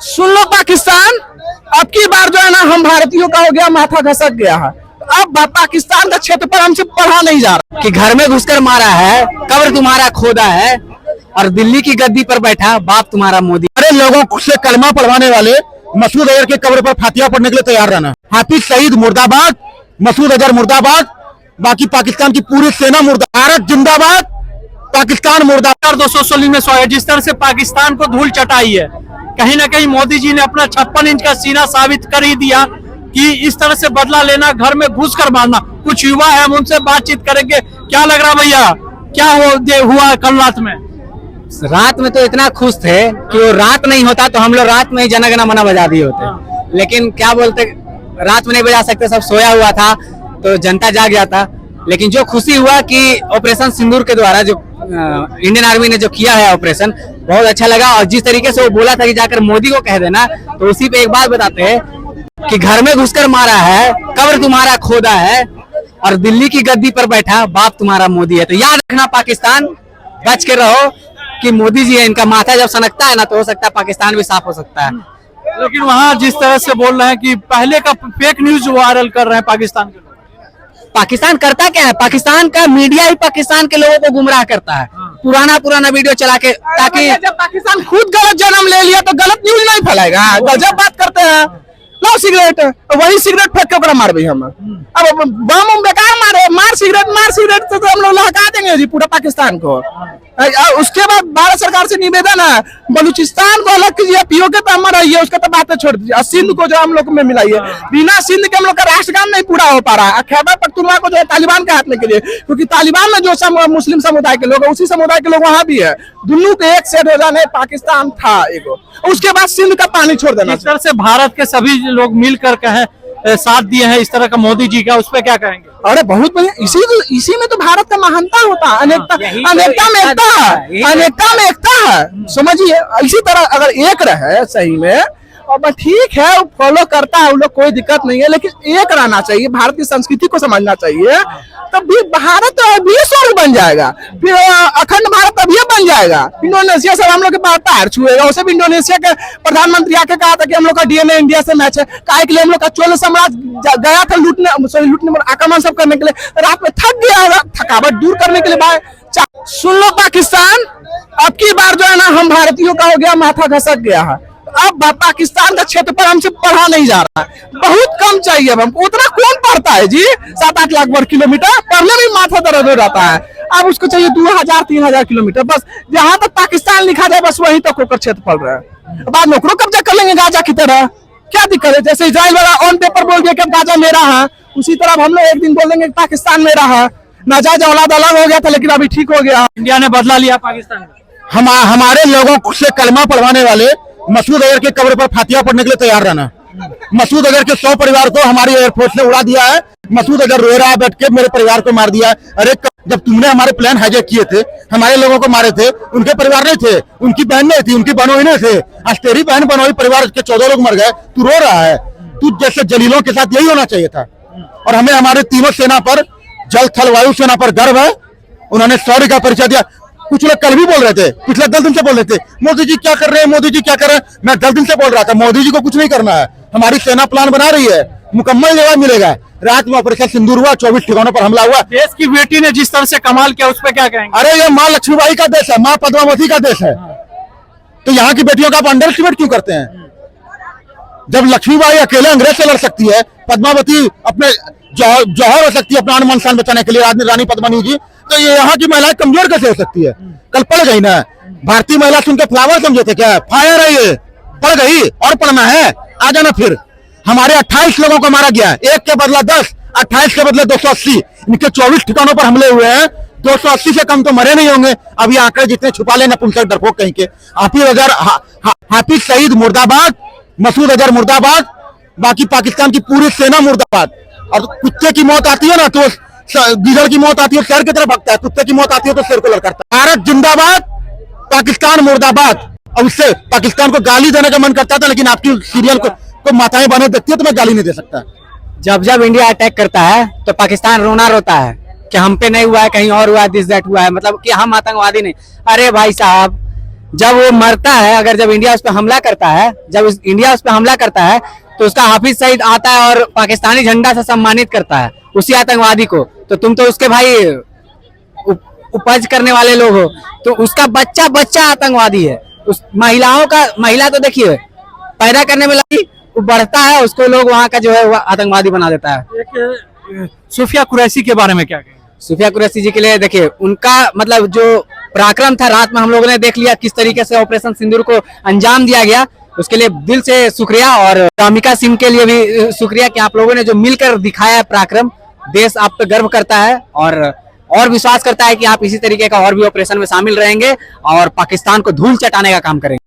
सुन लो पाकिस्तान, अब की बार जो है ना हम भारतीयों का हो गया माथा घसक गया है। अब पाकिस्तान का क्षेत्र पर हमसे पढ़ा नहीं जा रहा कि घर में घुसकर मारा है, कब्र तुम्हारा खोदा है और दिल्ली की गद्दी पर बैठा बाप तुम्हारा मोदी। अरे लोगों से कलमा पढ़वाने वाले मसूद अजहर के कब्र पर फातिया पढ़ने के लिए तैयार रहना। हाफिज सईद मुर्दाबाद, मसूद अजहर मुर्दाबाद, बाकी पाकिस्तान की पूरी सेना मुर्दाबाद। भारत जिंदाबाद, पाकिस्तान मुर्दाबाद। 216 में सोया जिस तरह से पाकिस्तान को धूल चटाई है, कहीं ना कहीं मोदी जी ने अपना 56 इंच का सीना साबित कर ही दिया कि इस तरह से बदला लेना, घर में घुस कर मारना। कुछ युवा है, हम उनसे बातचीत करेंगे। क्या लग रहा भैया, क्या हुआ कल रात में? रात में तो इतना खुश थे कि वो रात नहीं होता तो हम लोग रात में ही जन गण मन बजा दिए होते, लेकिन क्या बोलते, रात में नहीं बजा सकते, सब सोया हुआ था तो जनता जाग जाता। लेकिन जो खुशी हुआ कि ऑपरेशन सिंदूर के द्वारा जो इंडियन आर्मी ने जो किया है ऑपरेशन, बहुत अच्छा लगा। और जिस तरीके से वो बोला था कि जाकर मोदी को कह देना, तो उसी पे एक बात बताते हैं कि घर में घुसकर मारा है, कब्र तुम्हारा खोदा है और दिल्ली की गद्दी पर बैठा बाप तुम्हारा मोदी है। तो याद रखना पाकिस्तान, बच के रहो कि मोदी जी है, इनका माथा जब सनकता है ना तो हो सकता है पाकिस्तान भी साफ हो सकता है। लेकिन वहां जिस तरह से बोल रहे हैं कि पहले का फेक न्यूज वायरल कर रहे हैं पाकिस्तान के लोग। पाकिस्तान करता क्या है, पाकिस्तान का मीडिया ही पाकिस्तान के लोगों को गुमराह करता है, पुराना वीडियो चला के, ताकि जब पाकिस्तान खुद गलत जन्म ले लिया तो गलत न्यूज नहीं फैलाएगा। गजब बात करते हैं। लो सिगरेट, वही सिगरेट फेंक के ओकरा मार भी हम। अब बम बेकार मार सिगरेट तो हम लोग लहका देंगे जी पूरा पाकिस्तान को। उसके बाद भारत सरकार से निवेदन है, बलूचिस्तान को अलग कीजिए, पीओके पे अमर रहिए, उसका तो बातें छोड़ दीजिए। सिंध को जो हम लोग में मिलाइए, बिना सिंध के हम लोग का राष्ट्रगान नहीं पूरा हो पा रहा है। खैबर पख्तूनख्वा को जो है तालिबान के हाथ में कीजिए, क्योंकि तालिबान में जो मुस्लिम समुदाय के लोग, उसी समुदाय के लोग वहां भी है। दोनों के एक सेट हो जाने, पाकिस्तान था एगो, उसके बाद सिंध का पानी छोड़ देना। इस तरह से भारत के सभी लोग मिलकर कहे साथ दिए हैं इस तरह का मोदी जी का, उस पर क्या कहेंगे? अरे बहुत बढ़िया, इसी में तो भारत का महानता होता है। अनेकता में एकता है, अनेकता में एकता है, समझिए। इसी तरह अगर एक रहे सही में, और ठीक है वो फॉलो करता है, वो लोग कोई दिक्कत नहीं है, लेकिन एक रहना चाहिए, भारत की संस्कृति को समझना चाहिए, तब भी भारत भी स्वर्ग बन जाएगा, फिर अखंड भारत अभी बन जाएगा। इंडोनेशिया से हम लोग के पैर छुएगा, उसे भी इंडोनेशिया के प्रधानमंत्री आके कहा था कि हम लोग का डीएनए इंडिया से मैच है। काहे के लिए हम लोग का चोल साम्राज्य गया था लूटने आक्रमण सब करने के लिए, रात में थक गया, थकावट दूर करने के लिए भाई। सुन लो पाकिस्तान, अब की बार जो है ना हम भारतीयों का हो गया माथा घसक गया है। अब पाकिस्तान का क्षेत्र पर हमसे पढ़ा नहीं जा रहा है, बहुत कम चाहिए हमको। उतना कौन पढ़ता है जी, 7-8 लाख वर्ग किलोमीटर पढ़ने में माथा दर्द हो जाता है। अब उसको चाहिए 2000-3000 किलोमीटर, बस जहां तक पाकिस्तान लिखा जाए बस वहीं तक होकर क्षेत्र पड़ रहा है। बाद में ओकरो कब्जा कर लेंगे गाजा की तरह, क्या दिक्कत है? जैसे इजराइल वाला ऑन पेपर बोल दिया कि गाजा मेरा है, उसी तरह हम लोग एक दिन बोल देंगे पाकिस्तान मेरा है। नाजायज औलाद अलग हो गया था, लेकिन अभी ठीक हो गया। इंडिया ने बदला लिया पाकिस्तान का। हमारे लोगों से कलमा पढ़वाने वाले मसूद अजहर के कब्र पर फातिया पढ़ने के लिए तैयार रहना। मसूद अजहर के 100 परिवार को हमारी एयरफोर्स ने उड़ा दिया है। मसूद अजहर रो रहा है बैठ के, मेरे परिवार को मार दिया है। अरे जब तुमने हमारे प्लान हाईजैक किए थे, हमारे लोगों को मारे थे, उनके परिवार नहीं थे, उनकी बहन नहीं थी, उनकी बनोई नहीं थे। आज तेरी बहन बनोई परिवार के 14 लोग मर गए, तू रो रहा है। तू जैसे जलीलों के साथ यही होना चाहिए था। और हमें हमारे तीनों सेना पर, जल थल वायु सेना पर गर्व है। उन्होंने शौर्य का परिचय दिया। कुछ लोग कल भी बोल रहे थे, पिछले 10 दिन से बोल रहे थे मोदी जी क्या कर रहे हैं, मोदी जी क्या कर रहे हैं। मैं 10 दिन से बोल रहा था मोदी जी को कुछ नहीं करना है, हमारी सेना प्लान बना रही है, मुकम्मल जवाब मिलेगा। रात में ऑपरेशन सिंदूर हुआ, 24 ठिकानों पर हमला हुआ। देश की बेटी ने जिस तरह से कमाल किया, उस पर क्या कहेंगे? अरे ये माँ लक्ष्मीबाई का देश है, माँ पद्मावती का देश है, तो यहाँ की बेटियों का आप अंडर एस्टिमेट क्यों करते हैं? जब लक्ष्मीबाई अकेले अंग्रेज से लड़ सकती है, पद्मावती अपने जौहर हो सकती है अपना मान शान बचाने के लिए, रानी पद्मिनी जी, तो ये यहाँ की महिलाएं कमजोर कैसे हो सकती है? कल पड़ गई ना, भारतीय महिला सुन के फ्लावर समझे थे क्या? फायर है ये, पड़ गई और पढ़ना है, आ जाना फिर। हमारे 28 लोगों को मारा गया, एक के बदला 10, 28 के बदले 280। इनके 24 ठिकानों पर हमले हुए हैं, 280 से कम तो मरे नहीं होंगे। अब ये आंकड़े जितने छुपा लेना पुंसक डरपोक कहीं के। हाफिज सईद मुर्दाबाद, मसूद अजहर मुर्दाबाद, बाकी पाकिस्तान की पूरी सेना मुर्दाबाद। और कुत्ते की मौत आती है ना तो गीदड़ की मौत आती है शेर की तरफ भगता है, कुत्ते की मौत आती है तो शेर को लड़काता है। भारत जिंदाबाद, पाकिस्तान मुर्दाबाद। अब उससे पाकिस्तान को गाली देने का मन करता था, लेकिन आपकी सीरियल को माताएं बने देखती है तो मैं गाली नहीं दे सकता। जब इंडिया अटैक करता है तो पाकिस्तान रोना रोता है कि हम पे नहीं हुआ है, कहीं और हुआ है, दिस दैट हुआ है, मतलब कि हम आतंकवादी नहीं। अरे भाई साहब, जब वो मरता है, अगर जब इंडिया उस पर हमला करता है, इंडिया उस पर हमला करता है तो उसका हाफिज सईद आता है और पाकिस्तानी झंडा से सम्मानित करता है उसी आतंकवादी को। तो तुम तो उसके भाई उपज करने वाले लोग हो। तो उसका बच्चा आतंकवादी है। उस महिला तो देखिए पैदा करने में लगी, वो बढ़ता है, उसको लोग वहाँ का जो है आतंकवादी बना देता है। एक सूफिया कुरैशी के बारे में क्या कहेंगे? सूफिया कुरैशी जी के लिए देखिए, उनका मतलब जो पराक्रम था, रात में हम लोगों ने देख लिया किस तरीके से ऑपरेशन सिंदूर को अंजाम दिया गया, उसके लिए दिल से शुक्रिया। और रामिका सिंह के लिए भी शुक्रिया कि आप लोगों ने जो मिलकर दिखाया है पराक्रम, देश आप पे गर्व करता है और विश्वास करता है कि आप इसी तरीके का और भी ऑपरेशन में शामिल रहेंगे और पाकिस्तान को धूल चटाने का काम करेंगे।